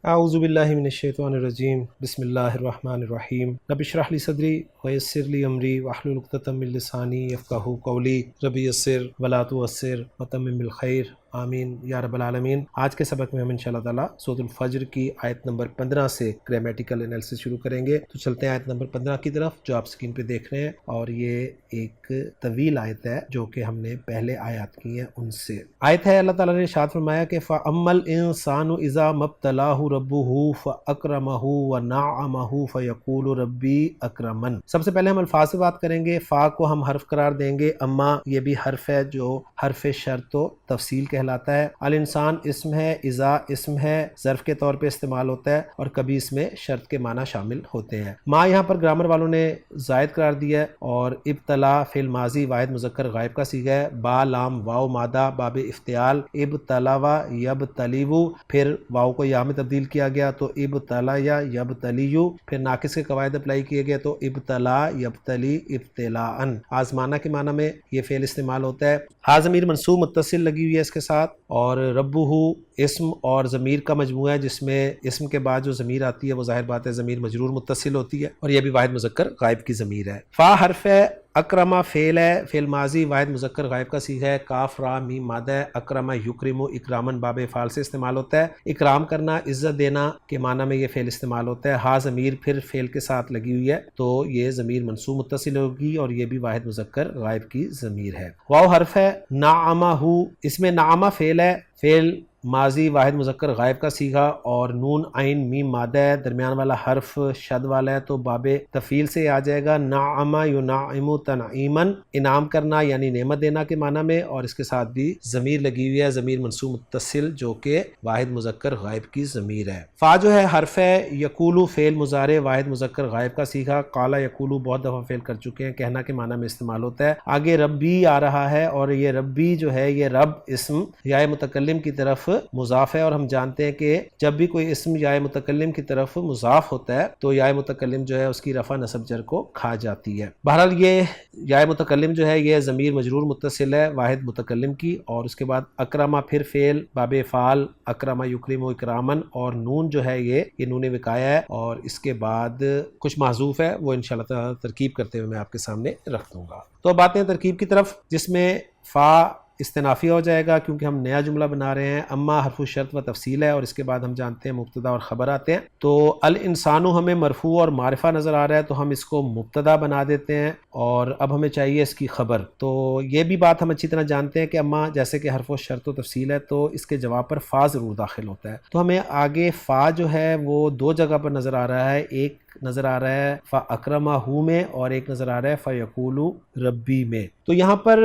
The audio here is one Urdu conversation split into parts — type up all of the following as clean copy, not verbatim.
اعوذ باللہ من الشیطان الرجیم بسم اللہ الرحمن الرحیم رب اشرح لی صدری ویسر لی امری واحلل عقدۃ من لسانی یفقہوا قولی رب یسر ولا تعسر وتمم بالخیر آمین یا رب العالمین۔ آج کے سبق میں ہم انشاءاللہ تعالیٰ سورۃ الفجر کی آیت نمبر 15 سے گرامیٹیکل انالیسس شروع کریں گے۔ تو چلتے ہیں آیت نمبر 15 کی طرف جو آپ سکرین پہ دیکھ رہے ہیں، اور یہ ایک طویل آیت ہے جو کہ ہم نے پہلے آیات کی ہیں ان سے۔ آیت ہے، اللہ تعالیٰ نے ارشاد فرمایا کہ فَأَمَّا الْإِنسَانُ إِذَا مَا ابْتَلَاهُ رَبُّهُ فَأَكْرَمَهُ وَنَعَّمَهُ فَيَقُولُ رَبِّي أَكْرَمَنِ۔ سب سے پہلے ہم الفاظ سے بات کریں گے۔ فا کو ہم حرف قرار دیں گے، اما یہ بھی حرف ہے جو حرف شرط و تفصیل کہلاتا ہے۔ الانسان اسم ہے، اذا اسم ہے، ظرف کے طور پہ استعمال ہوتا ہے اور کبھی اس میں شرط کے معنی شامل ہوتے ہیں۔ ما یہاں پر گرامر والوں نے زائد قرار دیا ہے، اور ابتلا فعل ماضی واحد مذکر غائب کا صیغہ ہے۔ با لام واو مادہ باب افتعال، ابتلاوا یبتلیو، پھر واو کو یا میں تبدیل کیا گیا تو ابتلا یا یبتلیو، پھر ناقص کے قواعد اپلائی کیے گئے تو ابتلا یبتلی ابتلاءن۔ آزمانہ کے معنی میں یہ فعل استعمال ہوتا ہے۔ ہا ضمیر منصوب متصل لگی ہوئی ہے اس کے ساتھ، اور ربہ اسم اور ضمیر کا مجموعہ ہے جس میں اسم کے بعد جو ضمیر آتی ہے وہ ظاہر بات ہے ضمیر مجرور متصل ہوتی ہے، اور یہ بھی واحد مذکر غائب کی ضمیر ہے۔ فا حرف ہے، اکرما فعل ہے، فعل ماضی واحد مذکر غائب کا صیغہ ہے، کاف را میم مادہ ہے۔ اکرما یکرم اکرامن باب فعل سے استعمال ہوتا ہے۔ اکرام کرنا، عزت دینا کے معنی میں یہ فعل استعمال ہوتا ہے۔ ہا ضمیر پھر فعل کے ساتھ لگی ہوئی ہے تو یہ ضمیر منصوب متصل ہوگی، اور یہ بھی واحد مذکر غائب کی ضمیر ہے۔ واو حرف ہے، نعمہ، اس میں نعمہ فعل ہے، فعل ماضی واحد مذکر غائب کا صیغہ، اور نون عین میم مادہ ہے، درمیان والا حرف شد والا ہے تو باب تفعیل سے آ جائے گا۔ نعم ینعم تنعیما، انعام کرنا یعنی نعمت دینا کے معنی میں، اور اس کے ساتھ بھی ضمیر لگی ہوئی ہے، ضمیر منصوب متصل جو کہ واحد مذکر غائب کی ضمیر ہے۔ فا جو ہے حرف ہے، یقولو فعل مضارع واحد مذکر غائب کا صیغہ، قالا یقولو بہت دفعہ فعل کر چکے ہیں، کہنا کے معنی میں استعمال ہوتا ہے۔ آگے ربی آ رہا ہے، اور یہ ربی جو ہے یہ رب اسم یا متکلم کی طرف مضاف ہے، اور ہم جانتے ہیں کہ جب بھی کوئی اسم یا متکلم کی طرف مضاف ہوتا ہے تو یا متکلم جو ہے اس کی رفع نصب جر کو کھا جاتی ہے۔ بہرحال یہ یا متکلم جو ہے یہ ضمیر مجرور متصل ہے واحد متکلم کی، اور اس کے بعد اکرما پھر فعل باب فعل، اکرما یکرم اکرامن، اور نون جو ہے یہ نون وقایہ ہے، اور اس کے بعد کچھ محذوف ہے، وہ انشاءاللہ تعالی ترکیب کرتے ہوئے میں آپ کے سامنے رکھ دوں گا۔ تو اب آتے ہیں ترکیب کی طرف، جس میں فا استنافیہ ہو جائے گا کیونکہ ہم نیا جملہ بنا رہے ہیں۔ اما حرف شرط و تفصیل ہے، اور اس کے بعد ہم جانتے ہیں مبتدا اور خبر آتے ہیں۔ تو الانسانو ہمیں مرفوع اور معرفہ نظر آ رہا ہے تو ہم اس کو مبتدا بنا دیتے ہیں، اور اب ہمیں چاہیے اس کی خبر۔ تو یہ بھی بات ہم اچھی طرح جانتے ہیں کہ اما جیسے کہ حرف شرط و تفصیل ہے تو اس کے جواب پر فا ضرور داخل ہوتا ہے، تو ہمیں آگے فا جو ہے وہ دو جگہ پر نظر آ رہا ہے، ایک نظر آ رہا ہے فا اکرمہ میں، اور ایک نظر آ رہا ہے فیقولو ربی میں۔ تو یہاں پر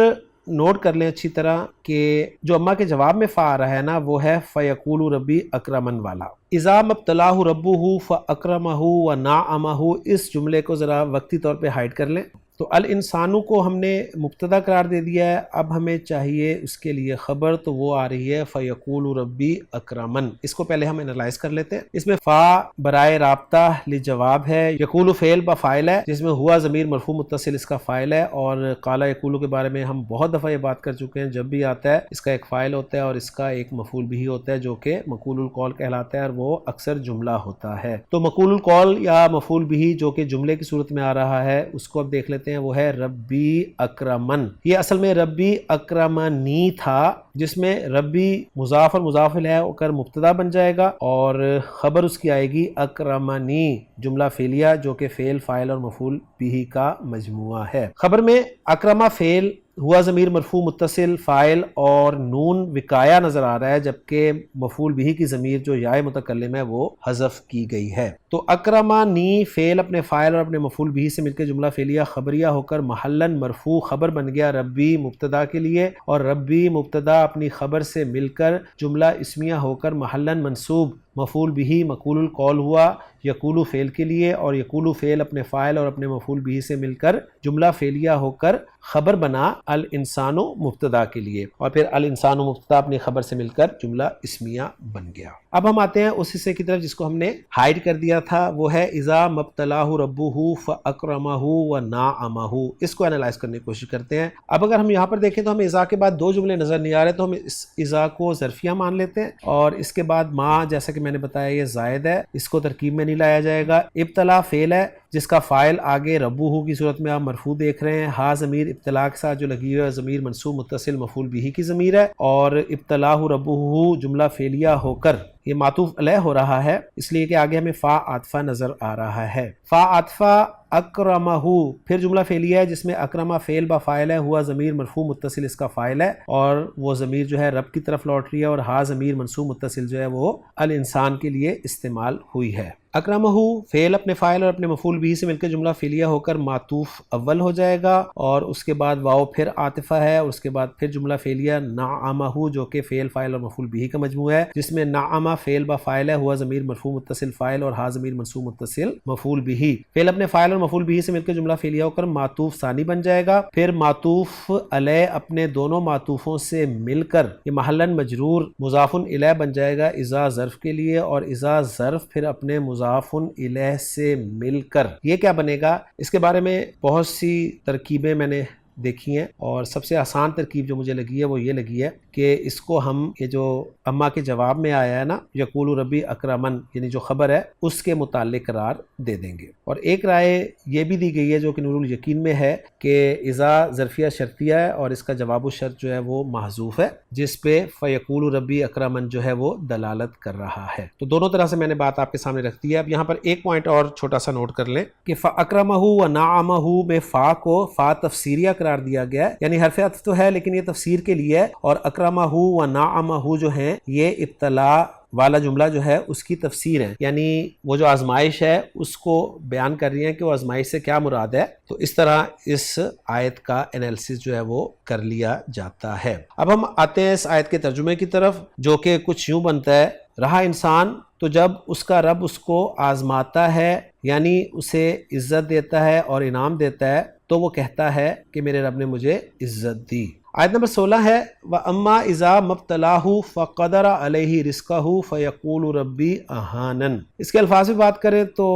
نوٹ کر لیں اچھی طرح کہ جو اما کے جواب میں فا آ رہا ہے نا وہ ہے فیقول ربی اکرمن والا۔ اذا مبتلاہ ربہ فاکرمہ ونعمہ، اس جملے کو ذرا وقتی طور پہ ہائڈ کر لیں۔ تو الانسانو کو ہم نے مبتدا قرار دے دیا ہے، اب ہمیں چاہیے اس کے لیے خبر، تو وہ آ رہی ہے فیقول ربی اکرمن۔ اس کو پہلے ہم انالائز کر لیتے ہیں۔ اس میں فا برائے رابطہ لجواب ہے، یقول فعل با فاعل ہے جس میں ہوا ضمیر مرفوع متصل اس کا فاعل ہے، اور قال یقول کے بارے میں ہم بہت دفعہ یہ بات کر چکے ہیں، جب بھی آتا ہے اس کا ایک فاعل ہوتا ہے اور اس کا ایک مفعول بھی ہوتا ہے جو کہ مقول القول کہلاتا ہے، اور وہ اکثر جملہ ہوتا ہے۔ تو مقول القول یا مفعول بھی جو کہ جملے کی صورت میں آ رہا ہے اس کو اب دیکھ لیتے ہیں، وہ ہے ربی اکرمن۔ یہ اصل میں ربی اکرمنی تھا، جس میں ربی مضاف اور مضاف الیہ ہو کر مبتدا بن جائے گا، اور خبر اس کی آئے گی اکرمنی، جملہ فعلیہ جو کہ فعل فاعل اور مفعول بھی کا مجموعہ ہے۔ خبر میں اکرمہ فعل ہوا ضمیر مرفوع متصل فاعل اور نون وقایہ نظر آ رہا ہے، جبکہ مفعول بھی کی ضمیر جو یا متکلم ہے وہ حذف کی گئی ہے۔ تو اکرمانی فعل اپنے فاعل اور اپنے مفعول بھی سے مل کے جملہ فعلیہ خبریہ ہو کر محلن مرفوع خبر بن گیا ربی مبتدا کے لیے، اور ربی مبتدا اپنی خبر سے مل کر جملہ اسمیہ ہو کر محلن منصوب مفعول بھی مقول القول ہوا یقولو فعل کے لیے، اور یقولو فعل اپنے فاعل اور اپنے مفعول بھی سے مل کر جملہ فعلیہ ہو کر خبر بنا الانسانو مبتدا کے لیے، اور پھر الانسانو مبتدا اپنی خبر سے مل کر جملہ اسمیہ بن گیا۔ اب ہم آتے ہیں اس حصے کی طرف جس کو ہم نے ہائڈ کر دیا تھا، وہ ہے اذا مبتلاہ ربہ فاکرمہ ونعمہ۔ اس کو انالائز کرنے کی کوشش کرتے ہیں۔ اب اگر ہم یہاں پر دیکھیں تو ہمیں اذا کے بعد دو جملے نظر نہیں آ رہے، تو ہم اس اذا کو ظرفیہ مان لیتے ہیں، اور اس کے بعد ما جیسا کہ میں نے بتایا یہ زائد ہے، اس کو ترکیب میں نہیں لایا جائے گا۔ ابتلا فعل ہے جس کا فاعل آگے ربوہ کی صورت میں آپ مرفوع دیکھ رہے ہیں، ہا ضمیر ابتلا کے ساتھ جو لگی ہوئی ہے ضمیر منصوب متصل مفعول بہ کی ضمیر ہے، اور ابتلاہ ربوہ جملہ فعلیہ ہو کر یہ معطوف علیہ ہو رہا ہے، اس لیے کہ آگے ہمیں فا عاطفہ نظر آ رہا ہے۔ فا عاطفہ اکرمہ، پھر جملہ فعلیہ ہے جس میں اکرمہ فعل با فاعل ہے، ہوا ضمیر مرفوع متصل اس کا فاعل ہے، اور وہ ضمیر جو ہے رب کی طرف لوٹ رہی ہے، اور ہا ضمیر منصوب متصل جو ہے وہ الانسان کے لیے استعمال ہوئی ہے۔ اکرمہ فعل اپنے فاعل اور اپنے مفعول بھی سے مل کے جملہ فعلیہ ہو کر معطوف اول ہو جائے گا، اور اس کے بعد واو پھر عاطفہ ہے، اور اس کے بعد پھر جملہ فعلیہ نعمہ جو کہ فعل فاعل اور مفعول بھی کا مجموعہ ہے، جس میں نعمہ فعل با فاعل ہے، ہوا ضمیر مرفوع متصل فاعل اور ہا ضمیر منصوب متصل مفعول بھی۔ فعل اپنے فاعل اور مفعول بھی سے مل کے جملہ فعلیہ ہو کر معطوف ثانی بن جائے گا، پھر معطوف علیہ اپنے دونوں معطوفوں سے مل کر یہ محلاً مجرور مضاف الیہ بن جائے گا اذا ظرف کے لیے، اور اذا ظرف پھر اپنے مضاف الیہ سے مل کر یہ کیا بنے گا، اس کے بارے میں بہت سی ترکیبیں میں نے دیکھی ہیں، اور سب سے آسان ترکیب جو مجھے لگی ہے وہ یہ لگی ہے کہ اس کو ہم یہ جو اما کے جواب میں آیا ہے نا یقول ربی اکرمن، یعنی جو خبر ہے اس کے متعلق قرار دے دیں گے۔ اور ایک رائے یہ بھی دی گئی ہے جو کہ نور الیقین میں ہے کہ اذا ظرفیہ شرطیہ ہے اور اس کا جواب الشرط جو ہے وہ محذوف ہے، جس پہ فیقول ربی اکرمن جو ہے وہ دلالت کر رہا ہے۔ تو دونوں طرح سے میں نے بات آپ کے سامنے رکھ دی ہے۔ اب یہاں پر ایک پوائنٹ اور چھوٹا سا نوٹ کر لیں کہ فاکرمہ و نعمہ میں فا کو فا تفسیریہ قرار دیا گیا ہے، یعنی حرف عطف تو ہے لیکن یہ تفسیر کے لیے ہے، اور اکرمہ و نعمہ جو ہیں یہ ابتلا والا جملہ جو ہے اس کی تفسیر ہے، یعنی وہ جو آزمائش ہے اس کو بیان کر رہی ہیں کہ وہ آزمائش سے کیا مراد ہے۔ تو اس طرح اس آیت کا انالیسس جو ہے وہ کر لیا جاتا ہے۔ اب ہم آتے ہیں اس آیت کے ترجمے کی طرف، جو کہ کچھ یوں بنتا ہے، رہا انسان تو جب اس کا رب اس کو آزماتا ہے، یعنی اسے عزت دیتا ہے اور انعام دیتا ہے، تو وہ کہتا ہے کہ میرے رب نے مجھے عزت دی۔ آیت نمبر 16 ہے وَأَمَّا إِذَا مَبْتَلَاهُ فَقَدَرَ عَلَيْهِ رِزْقَهُ فَيَقُولُ رَبِّي أَهَانَنِ۔ اس کے الفاظ میں بات کریں تو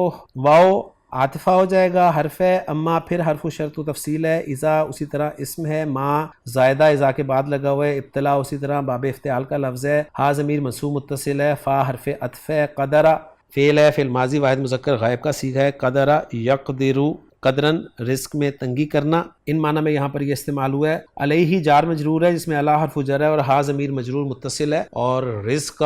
واو عاطفہ ہو جائے گا، حرف ہے، اما پھر حرف شرط و تفصیل ہے، اذا اسی طرح اسم ہے، ما زائدہ اذا کے بعد لگا ہوا ہے، ابتلا اسی طرح باب افتعال کا لفظ ہے، ہا ضمیر منصوب متصل ہے، فا حرف عطف ہے، قدرہ فعل ہے، فعل ماضی واحد مذکر غائب کا صیغہ ہے، قدرہ یقدر قدرن رزق میں تنگی کرنا، ان معنی میں یہاں پر یہ استعمال ہوا ہے۔ علیہ جار مجرور ہے جس میں علی حرف جر ہے اور ہا ضمیر مجرور متصل ہے، اور رزق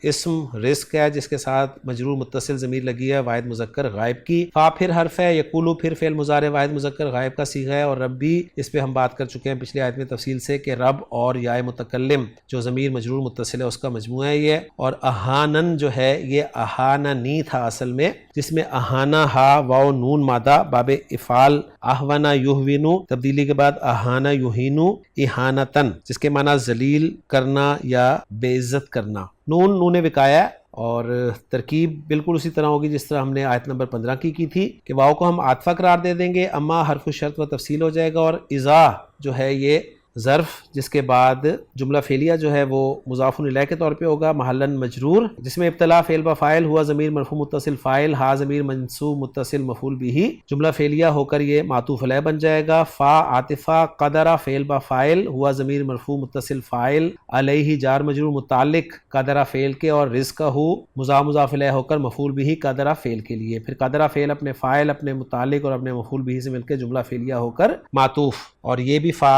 اسم رزق ہے جس کے ساتھ مجرور متصل ضمیر لگی ہے واحد مذکر غائب کی، فا پھر حرف ہے، یقولو پھر فعل مضارع واحد مذکر غائب کا صیغہ ہے، اور ربی اس پہ ہم بات کر چکے ہیں پچھلی آیت میں تفصیل سے کہ رب اور یا متکلم جو ضمیر مجرور متصل ہے اس کا مجموعہ ہے یہ، اور اہانن جو ہے یہ اہاننی تھا اصل میں، جس میں اہانا ہا واو نون مادہ باب افعال احونا یہوینو تبدیلی کے بعد اہانا یہینو اہانتن، جس کے معنی ذلیل کرنا یا بے عزت کرنا، نون وقایا، اور ترکیب بالکل اسی طرح ہوگی جس طرح ہم نے آیت نمبر 15 کی تھی کہ واو کو ہم عاطفہ قرار دے دیں گے، اما حرف شرط و تفصیل ہو جائے گا، اور اذا جو ہے یہ ظرف جس کے بعد جملہ فعلیہ جو ہے وہ مضاف الیہ کے طور پہ ہوگا محلاً مجرور، جس میں ابتلا فعل با فاعل ہوا ضمیر مرفوع متصل فاعل، ہا ضمیر منصوب متصل مفعول بھی، جملہ فعلیہ ہو کر یہ معطوف علیہ بن جائے گا، فا عاطفہ قدرہ فعل با فاعل ہوا ضمیر مرفوع متصل فاعل، علیہ جار مجرور متعلق قدرہ فعل کے، اور رزقہ مضاف الیہ ہو کر مفعول بھی قدرہ فعل کے لیے، پھر قدرہ فعل اپنے فاعل اپنے متعلق اور اپنے مفعول بھی سے مل کے جملہ فعلیہ ہو کر معطوف، اور یہ بھی فا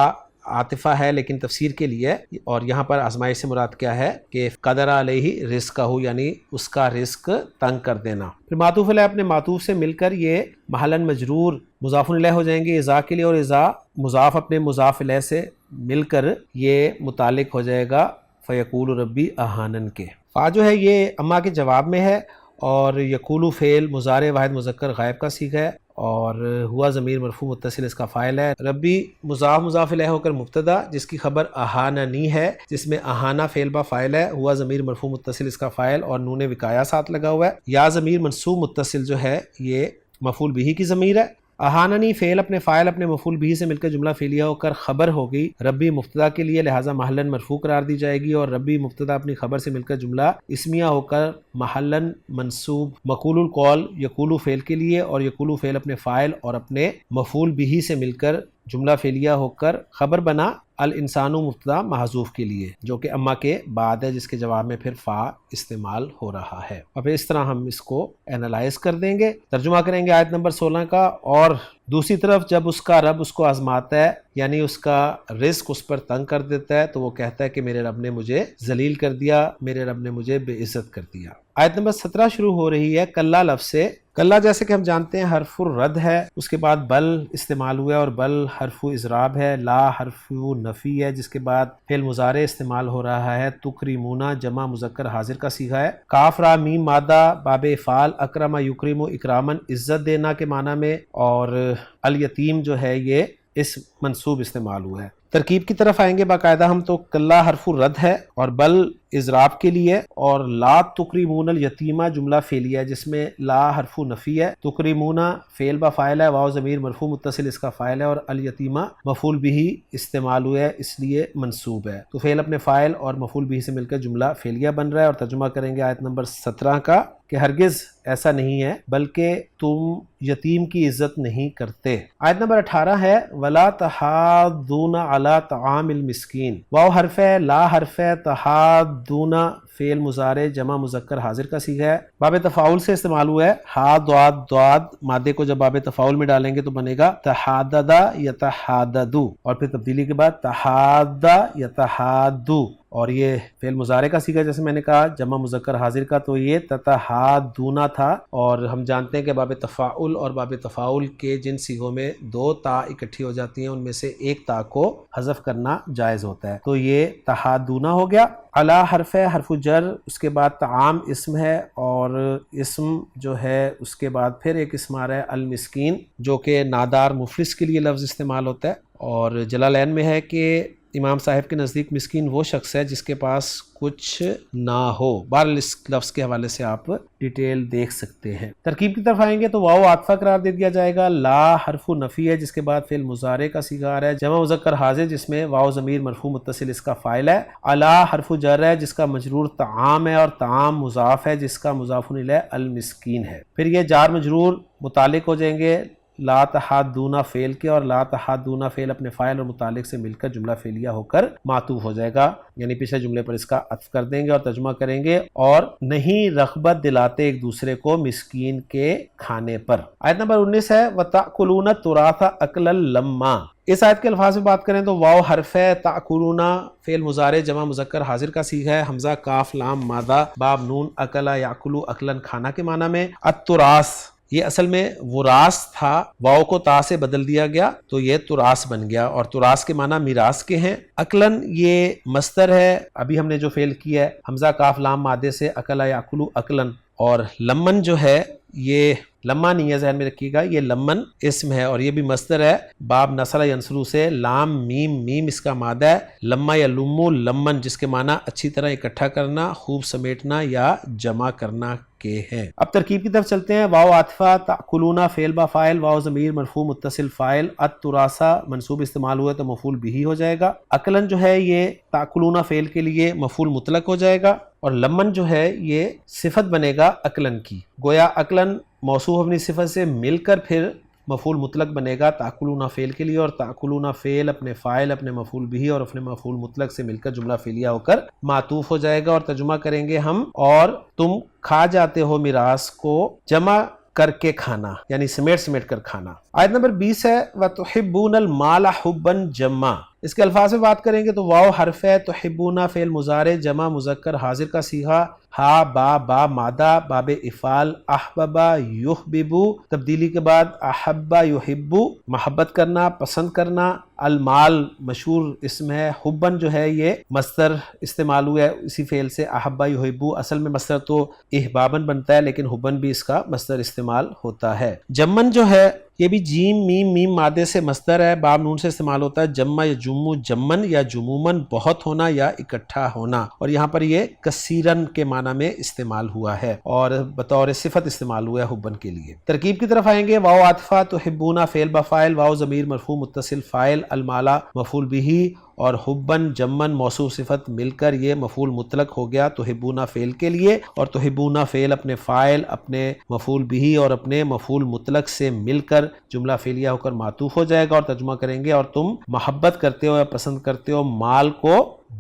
عاطفہ ہے لیکن تفسیر کے لیے، اور یہاں پر آزمائش سے مراد کیا ہے کہ قدر علیہ رزقہ یعنی اس کا رزق تنگ کر دینا۔ پھر معطوف علیہ اپنے معطوف سے مل کر یہ محلاً مجرور مضاف الیہ ہو جائیں گے اذا کے لیے، اور اذا مضاف اپنے مضاف الیہ سے مل کر یہ متعلق ہو جائے گا فیقول ربی اہانن کے۔ فا جو ہے یہ اما کے جواب میں ہے، اور یقولو فعل مضارع واحد مذکر غائب کا صیغہ ہے، اور ہوا ضمیر مرفوع متصل اس کا فاعل ہے، ربی مضاف الیہ ہو کر مبتدا جس کی خبر اہاننی ہے، جس میں اہانا فعل با فاعل ہے، ہوا ضمیر مرفوع متصل اس کا فاعل اور نون وقایا ساتھ لگا ہوا ہے، یا ضمیر منصوب متصل جو ہے یہ مفعول بھی کی ضمیر ہے، اہاننی فعل اپنے فاعل اپنے مفعول بھی سے مل کر جملہ فعلیہ ہو کر خبر ہوگی ربی مبتدا کے لیے، لہٰذا محلاً مرفوع قرار دی جائے گی، اور ربی مبتدا اپنی خبر سے مل کر جملہ اسمیہ ہو کر محلاً منصوب، مقول القول یقولو فعل کے لیے، اور یقولو فعل اپنے فاعل اور اپنے مفعول بھی سے مل کر جملہ فعلیہ ہو کر خبر بنا، الانسان مبتدا محذوف کے لیے جو کہ اما کے بعد ہے، جس کے جواب میں پھر فا استعمال ہو رہا ہے، اور پھر اس طرح ہم اس کو اینالائز کر دیں گے، ترجمہ کریں گے آیت نمبر 16 کا۔ اور دوسری طرف جب اس کا رب اس کو آزماتا ہے، یعنی اس کا رزق اس پر تنگ کر دیتا ہے، تو وہ کہتا ہے کہ میرے رب نے مجھے ذلیل کر دیا، میرے رب نے مجھے بے عزت کر دیا۔ آیت نمبر 17 شروع ہو رہی ہے کلا لفظ سے۔ کلا جیسے کہ ہم جانتے ہیں حرف الرد ہے، اس کے بعد بل استعمال ہوا ہے اور بل حرف اضراب ہے، لا حرف نفی ہے، جس کے بعد فعل مضارع استعمال ہو رہا ہے، تکریمونا جمع مذکر حاضر کا صیغہ ہے، کاف را میم مادہ باب افعال، اکرم یکرم اکرامن عزت دینا کے معنی میں، اور الیتیم جو ہے یہ اس منصوب استعمال ہوا ہے۔ ترکیب کی طرف آئیں گے باقاعدہ ہم، تو کلا حرف الرد ہے اور بل اضراب کے لیے، اور لا تکریمون الیتیمہ جملہ فعلیہ ہے جس میں لا حرف نفی ہے، تکریمون فعل با فاعل ہے، واو ضمیر مرفوع متصل اس کا فاعل ہے، اور الیتیمہ مفعول بھی استعمال ہوا ہے اس لیے منصوب ہے، تو فعل اپنے فاعل اور مفعول بھی سے مل کر جملہ فعلیہ بن رہا ہے۔ اور ترجمہ کریں گے آیت نمبر 17 کا کہ ہرگز ایسا نہیں ہے بلکہ تم یتیم کی عزت نہیں کرتے۔ آیت نمبر 18 ہے ولا تحاضون علی طعام المسکین، واو حرف ہے، لا حرف ہے، تحاضون فعل مضارع جمع مذکر حاضر کا صیغہ ہے، باب تفاعل سے استعمال ہوا ہے، ہا ضاد ضاد مادے کو جب باب تفاعل میں ڈالیں گے تو بنے گا تحادد یتحاددو، اور پھر تبدیلی کے بعد تحاد یتحادو، اور یہ فعل مضارع کا صیغہ جیسے میں نے کہا جمع مذکر حاضر کا، تو یہ تتحادون تھا، اور ہم جانتے ہیں کہ باب تفاعل اور باب تفاعل کے جن صیغوں میں دو تا اکٹھی ہو جاتی ہیں ان میں سے ایک تا کو حذف کرنا جائز ہوتا ہے، تو یہ تحادون ہو گیا۔ علا حرف ہے، حرف جر، اس کے بعد طعام اسم ہے، اور اسم جو ہے اس کے بعد پھر ایک اسم آ رہا ہے المسکین جو کہ نادار مفلس کے لیے لفظ استعمال ہوتا ہے، اور جلالین میں ہے کہ امام صاحب کے نزدیک مسکین وہ شخص ہے جس کے پاس کچھ نہ ہو۔ بہرحال اس لفظ کے حوالے سے آپ ڈیٹیل دیکھ سکتے ہیں۔ ترکیب کی طرف آئیں گے تو واو عاطفہ قرار دے دیا جائے گا، لا حرف نفی ہے جس کے بعد فعل مضارع کا صیغہ آ رہا ہے، جمع مذکر حاضر جس میں واو ضمیر مرفوع متصل اس کا فاعل ہے، علا حرف جر ہے جس کا مجرور طعام ہے، اور طعام مضاف ہے جس کا مضاف الیہ المسکین ہے، پھر یہ جار مجرور متعلق ہو جائیں گے لا تحادون فعل کے، اور لا تحادون فعل اپنے فاعل اور متعلق سے مل کر جملہ فعلیہ ہو کر معطوف ہو جائے گا، یعنی پچھلے جملے پر اس کا عطف کر دیں گے، اور ترجمہ کریں گے اور نہیں رغبت دلاتے ایک دوسرے کو مسکین کے کھانے پر۔ آیت نمبر 19 ہے وَتَأْكُلُونَ التُّرَاثَ أَكْلًا لَمًّا، اس آیت کے الفاظ میں بات کریں تو واو حرف ہے، تأکلون فعل مضارع جمع مذکر حاضر کا صیغہ ہے، حمزہ کاف لام مادہ باب نون اکلا یاکلو اکلن کھانا کے معنی میں، التراث یہ اصل میں وراث تھا، واو کو تا سے بدل دیا گیا تو یہ تراث بن گیا، اور تراث کے معنی میراث کے ہیں۔ اکلن یہ مصدر ہے، ابھی ہم نے جو فعل کیا ہے حمزہ کاف لام مادے سے اکلا یاکلو اکلن، اور لمن جو ہے یہ لما نہیں ہے، ذہن میں رکھیے گا، یہ لمن اسم ہے اور یہ بھی مصدر ہے، باب نصر ینصرو سے لام میم میم اس کا مادہ ہے، لما یلمو لمن جس کے معنی اچھی طرح اکٹھا کرنا، خوب سمیٹنا یا جمع کرنا کے ہیں۔ اب ترکیب کی طرف چلتے ہیں، واو عاطفہ، تأکلون فعل با فاعل، واو ضمیر مرفوع متصل فاعل، التراثہ منصوب استعمال ہوا تو مفعول بھی ہو جائے گا، اکلن جو ہے یہ تأکلون فعل کے لیے مفعول مطلق ہو جائے گا، اور لمن جو ہے یہ صفت بنے گا اکلن کی، گویا اکلن موصوف اپنی صفت سے مل کر پھر مفعول مطلق بنے گا تأکلون فعل کے لیے، اور تأکلون فعل اپنے فاعل اپنے مفعول بھی اور اپنے مفعول مطلق سے مل کر جملہ فعلیہ ہو کر معطوف ہو جائے گا، اور ترجمہ کریں گے ہم اور تم کھا جاتے ہو میراث کو جمع کر کے کھانا، یعنی سمیٹ کر کھانا۔ آیت نمبر 20 ہے وَتُحِبُّونَ الْمَالَ حُبًّا جَمًّا، اس کے الفاظ میں بات کریں گے تو واو حرف ہے، تحبون فعل مضارع جمع مذکر حاضر کا صیغہ، ہا با مادہ باب افعال، احببا یحببو تبدیلی کے بعد احبا یحبو محبت کرنا پسند کرنا، المال مشہور اسم ہے، حبن جو ہے یہ مصدر استعمال ہوا ہے اسی فعل سے، احبا یحبو اصل میں مصدر تو احبابن بنتا ہے لیکن حبن بھی اس کا مصدر استعمال ہوتا ہے۔ جمن جو ہے یہ بھی جیم میم میم مادے سے مصدر ہے، باب نون سے استعمال ہوتا ہے، جمع یا جمو جمن یا جمومن بہت ہونا یا اکٹھا ہونا، اور یہاں پر یہ کثیرن کے معنی میں استعمال ہوا ہے اور بطور صفت استعمال ہوا ہے حبن کے لیے۔ ترکیب کی طرف آئیں گے، واو عاطفہ، تحبون فعل بفاعل، واو ضمیر مرفوع متصل فاعل، المالا مفعول بھی، اور حبن جمن موصوف صفت مل کر یہ مفعول مطلق ہو گیا تحبون فعل کے لیے، اور تحبون فعل اپنے فاعل، اپنے مفعول بھی اور اپنے مفعول مطلق سے مل کر جملہ فعلیہ ہو کر معطوف ہو جائے گا، اور ترجمہ کریں گے اور تم محبت کرتے ہو یا پسند کرتے ہو مال کو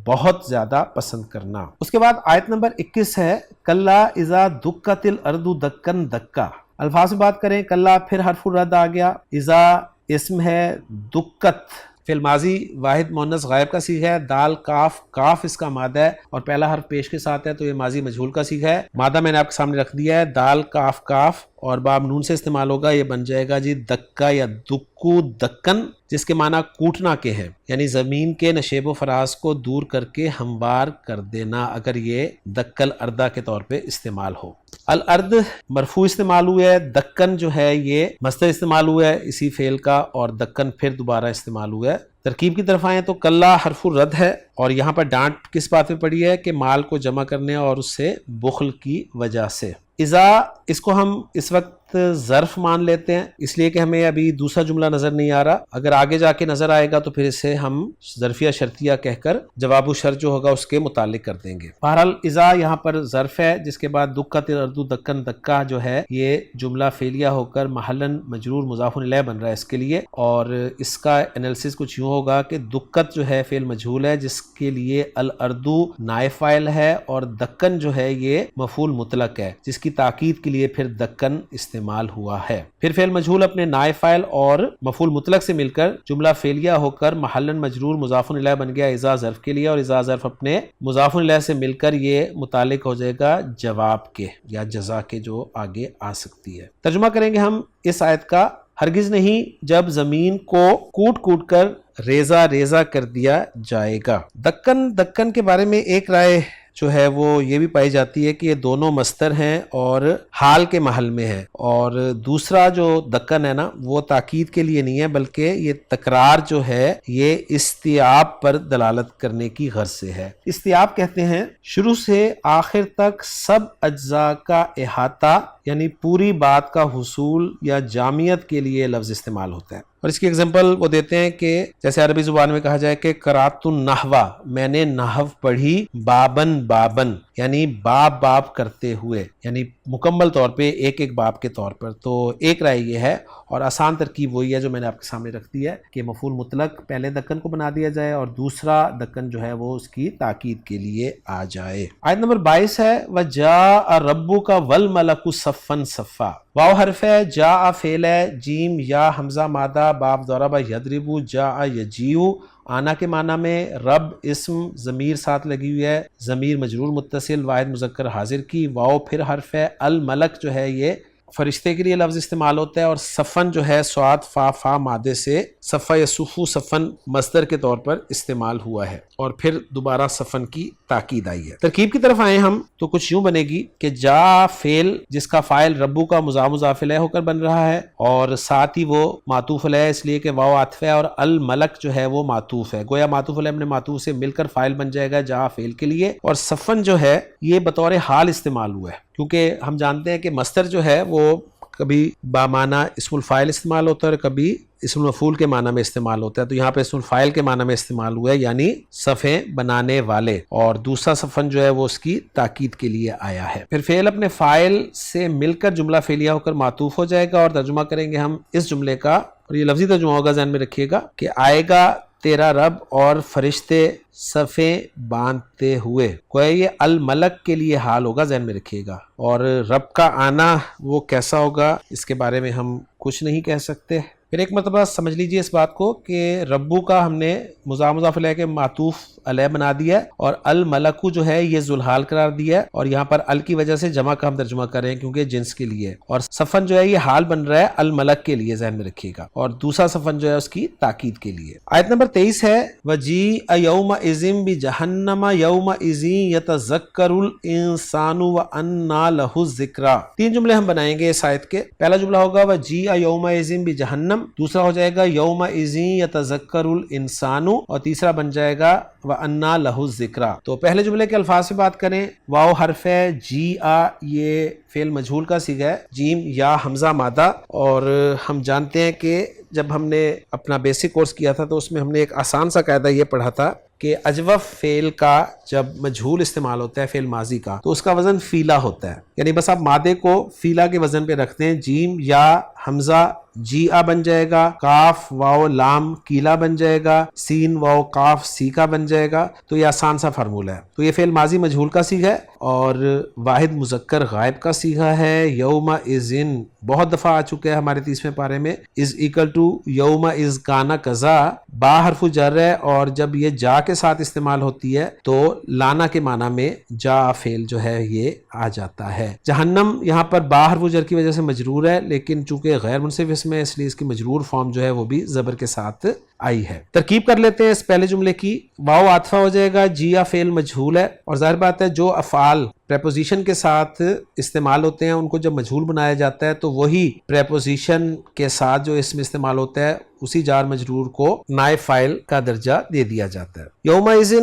بہت زیادہ پسند کرنا۔ اس کے بعد آیت نمبر 21 ہے کلا اذا دکت الارض دکن دکا۔ الفاظ میں بات کریں، کلا پھر حرف الرد آ گیا، اذا اسم ہے، دکت فعل ماضی واحد مؤنث غائب کا صیغہ ہے، دال کاف، کاف اس کا مادہ ہے اور پہلا حرف پیش کے ساتھ ہے تو یہ ماضی مجہول کا صیغہ ہے۔ مادہ میں نے آپ کے سامنے رکھ دیا ہے، دال کاف کاف اور باب نون سے استعمال ہوگا، یہ بن جائے گا جی دکا یا دکو دکن، جس کے معنی کوٹنا کے ہیں، یعنی زمین کے نشیب و فراز کو دور کر کے ہموار کر دینا، اگر یہ دکل اردہ کے طور پہ استعمال ہو۔ الارض مرفوع استعمال ہوا ہے، دکن جو ہے یہ مصدر استعمال ہوا ہے اسی فعل کا، اور دکن پھر دوبارہ استعمال ہوا ہے۔ ترکیب کی طرف آئیں تو کلا حرف الرد ہے، اور یہاں پر ڈانٹ کس بات پہ پڑی ہے کہ مال کو جمع کرنے اور اس سے بخل کی وجہ سے۔ اذا اس کو ہم اس وقت ظرف مان لیتے ہیں اس لیے کہ ہمیں ابھی دوسرا جملہ نظر نہیں آ رہا، اگر آگے جا کے نظر آئے گا تو پھر اسے ہم ظرفیہ شرطیہ کہہ کر جواب و شرط جو ہوگا اس کے متعلق کر دیں گے۔ بہرحال اذا یہاں پر ظرف ہے، جس کے بعد دکت الارض دکن دکا جو ہے یہ جملہ فعلیہ ہو کر محلاً مجرور مضاف الیہ بن رہا ہے اس کے لیے، اور اس کا انالیسس کچھ یوں ہوگا کہ دکت جو ہے فعل مجہول ہے جس کے لیے الارض نائب فاعل ہے، اور دکن جو ہے یہ مفعول مطلق ہے جس کی تاکید کے لیے پھر دکن استعمال ہوا ہے۔ پھر فعل مجہول اپنے نائب فاعل اور مفعول مطلق سے مل کر جملہ فعلیہ ہو کر محلاً مجرور مضاف الیہ بن گیا اذا ظرف کے لیے، اور اذا ظرف اپنے مضاف الیہ سے مل کر یہ متعلق ہو جائے گا جواب کے یا جزا کے جو آگے آ سکتی ہے۔ ترجمہ کریں گے ہم اس آیت کا، ہرگز نہیں جب زمین کو کوٹ کوٹ کر ریزہ ریزہ کر دیا جائے گا۔ دکن دکن کے بارے میں ایک رائے جو ہے وہ یہ بھی پائی جاتی ہے کہ یہ دونوں مصدر ہیں اور حال کے محل میں ہے، اور دوسرا جو دکن ہے نا وہ تاکید کے لیے نہیں ہے بلکہ یہ تکرار جو ہے یہ استیعاب پر دلالت کرنے کی غرض سے ہے۔ استیعاب کہتے ہیں شروع سے آخر تک سب اجزاء کا احاطہ، یعنی پوری بات کا حصول یا جامعیت کے لیے لفظ استعمال ہوتا ہے، اور اس کی ایگزامپل وہ دیتے ہیں کہ جیسے عربی زبان میں کہا جائے کہ قرأت النحو، میں نے نحو پڑھی، بابن بابن یعنی باب باب کرتے ہوئے، یعنی مکمل طور پہ ایک ایک باب کے طور پر۔ تو ایک رائے یہ ہے، اور آسان ترکیب وہی ہے جو میں نے آپ کے سامنے رکھ دی ہے کہ مفعول مطلق پہلے دکن کو بنا دیا جائے اور دوسرا دکن جو ہے وہ اس کی تاکید کے لیے آ جائے۔ آیت نمبر 22 ہے وَجَاءَ رَبُّكَ وَالْمَلَكُ صَفًّا صَفًّا۔ واو حرف ہے، جاء فعل ہے، جیم یا حمزہ مادہ، باب ضرب یضرب، جاء یجیء آنا کے معنی میں، رب اسم ضمیر ساتھ لگی ہوئی ہے، ضمیر مجرور متصل واحد مذکر حاضر کی، واو پھر حرف ہے، الملک جو ہے یہ فرشتے کے لیے لفظ استعمال ہوتا ہے، اور صفن جو ہے سواد فا فا مادے سے صفا یا صفو صفن مصدر کے طور پر استعمال ہوا ہے، اور پھر دوبارہ صفن کی تاکید آئی ہے۔ ترکیب کی طرف آئیں ہم تو کچھ یوں بنے گی کہ جا فعل جس کا فاعل ربو کا مضاف الیہ ہو کر بن رہا ہے، اور ساتھ ہی وہ معطوف علیہ اس لیے کہ واو عاطف ہے، اور الملک جو ہے وہ معطوف ہے، گویا معطوف علیہ اپنے معطوف سے مل کر فاعل بن جائے گا جا فعل کے لیے، اور صفن جو ہے یہ بطور حال استعمال ہوا ہے، کیونکہ ہم جانتے ہیں کہ مصدر جو ہے وہ کبھی بامعنی اسم الفاعل استعمال ہوتا ہے اور کبھی اسم المفعول کے معنی میں استعمال ہوتا ہے، تو یہاں پہ اسم الفاعل کے معنی میں استعمال ہوا ہے یعنی صفیں بنانے والے، اور دوسرا صفن جو ہے وہ اس کی تاکید کے لیے آیا ہے۔ پھر فعل اپنے فاعل سے مل کر جملہ فعلیہ ہو کر معطوف ہو جائے گا، اور ترجمہ کریں گے ہم اس جملے کا، اور یہ لفظی ترجمہ ہوگا ذہن میں رکھیے گا کہ آئے گا تیرا رب اور فرشتے صفیں باندھتے ہوئے، کوئی یہ الملک کے لیے حال ہوگا، ذہن میں رکھیے گا، اور رب کا آنا وہ کیسا ہوگا اس کے بارے میں ہم کچھ نہیں کہہ سکتے۔ پھر ایک مرتبہ سمجھ لیجئے اس بات کو کہ ربو کا ہم نے مضاف الیہ کے معطوف علیہ بنا دیا ہے، اور الملکو جو ہے یہ ذوالحال قرار دیا ہے، اور یہاں پر ال کی وجہ سے جمع کا ہم ترجمہ کریں کیونکہ جنس کے لیے، اور صفن جو ہے یہ حال بن رہا ہے الملک کے لیے، ذہن میں رکھیے گا، اور دوسرا صفن جو ہے اس کی تاکید کے لیے۔ آیت نمبر 23 ہے وَجِیءَ یَوْمَئِذٍ بِجَہَنَّمَ یَوْمَئِذٍ یَتَذَکَّرُ الْإِنسَانُ وَأَنَّىٰ لَهُ الذِّکْرَىٰ۔ تین جملے ہم بنائیں گے اس آیت کے۔ پہلا جملہ ہوگا وَجِیءَ یَوْمَئِذٍ بِجَہَنَّمَ، دوسرا ہو جائے گا یومئذ یتذکر الانسان، اور تیسرا بن جائے گا وَأَنَّىٰ لَهُ الذِّکْرَىٰ۔ تو پہلے جملے کے الفاظ سے بات کریں، واو حرف ہے، جی آ یہ فعل مجہول کا صیغہ ہے، جیم یا حمزہ مادہ، اور ہم جانتے ہیں کہ جب ہم نے اپنا بیسک کورس کیا تھا تو اس میں ہم نے ایک آسان سا قاعدہ یہ پڑھا تھا کہ اجوف فعل کا جب مجہول استعمال ہوتا ہے فعل ماضی کا تو اس کا وزن فیلا ہوتا ہے. یعنی بس آپ مادے کو فیلا کے وزن پہ رکھتے ہیں, جیم یا حمزہ جی آ بن جائے گا, کاف واو لام کیلا بن جائے گا, سین واو کاف سیکا بن جائے گا. تو یہ آسان سا فارمولہ ہے. تو یہ فعل ماضی مجہول کا صیغہ ہے اور واحد مذکر غائب کا صیغہ ہے. یوم اذن بہت دفعہ آ چکا ہے ہمارے 30ویں پارے میں. از ایکل ٹو یوم از کانا کذا, با حرف جر ہے اور جب یہ جا کے ساتھ استعمال ہوتی ہے تو لانا کے معنی میں جا فعل جو ہے یہ آ جاتا ہے. جہنم یہاں پر با حرف جر کی وجہ سے مجرور ہے, لیکن چونکہ غیر منصف اسم ہے اس لیے اس کی مجرور فارم جو ہے وہ بھی زبر کے ساتھ آئی ہے. ترکیب کر لیتے ہیں اس پہلے جملے کی. واو عاطفہ ہو جائے گا, جیا فعل مجہول ہے اور ظاہر بات ہے جو افعال پریپوزیشن کے ساتھ استعمال ہوتے ہیں ان کو جب مجہول بنایا جاتا ہے تو وہی پریپوزیشن کے ساتھ جو اسم استعمال ہوتا ہے اسی جار مجرور کو نائب فاعل کا درجہ دے دیا جاتا ہے. یومئذ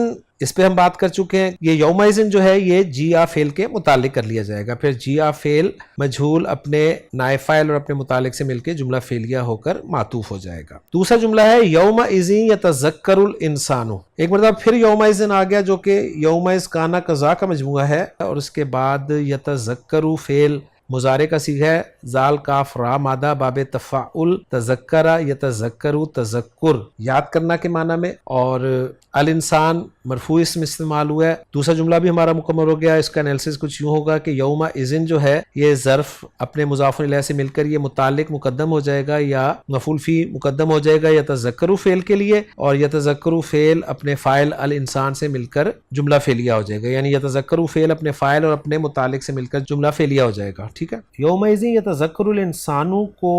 اس پہ ہم بات کر چکے ہیں. یہ یومئذ جو ہے یہ جی آ فعل کے متعلق کر لیا جائے گا. پھر جی آ فعل مجہول اپنے نائب فاعل اور اپنے متعلق سے مل کے جملہ فعلیہ ہو کر معطوف ہو جائے گا. دوسرا جملہ ہے یومئذ یتذکر الانسان. ایک مرتبہ پھر یومئذ آ گیا جو کہ یومئذ کانا قضا کا مجموعہ ہے اور اس کے بعد یتذکر فعل مضارع کا صیغہ ہے. زال کاف را مادہ باب تفاعل, تذکرہ یتذکر تذکر یاد کرنا کے معنی میں, اور الانسان مرفوع اسم استعمال ہوا ہے. دوسرا جملہ بھی ہمارا مکمل ہو گیا. اس کا انالیسس کچھ یوں ہوگا کہ یوم اذن جو ہے یہ ظرف اپنے مضاف الیہ سے مل کر یہ متعلق مقدم ہو جائے گا یا مفعول فی مقدم ہو جائے گا یتذکر فعل کے لیے, اور یتذکر فعل اپنے فاعل الانسان سے مل کر جملہ فعلیہ ہو جائے گا. یعنی یتذکر فعل اپنے فاعل اور اپنے متعلق سے مل کر جملہ فعلیہ ہو جائے گا. ٹھیک ہے. یومئذ یتذکر الانسان کو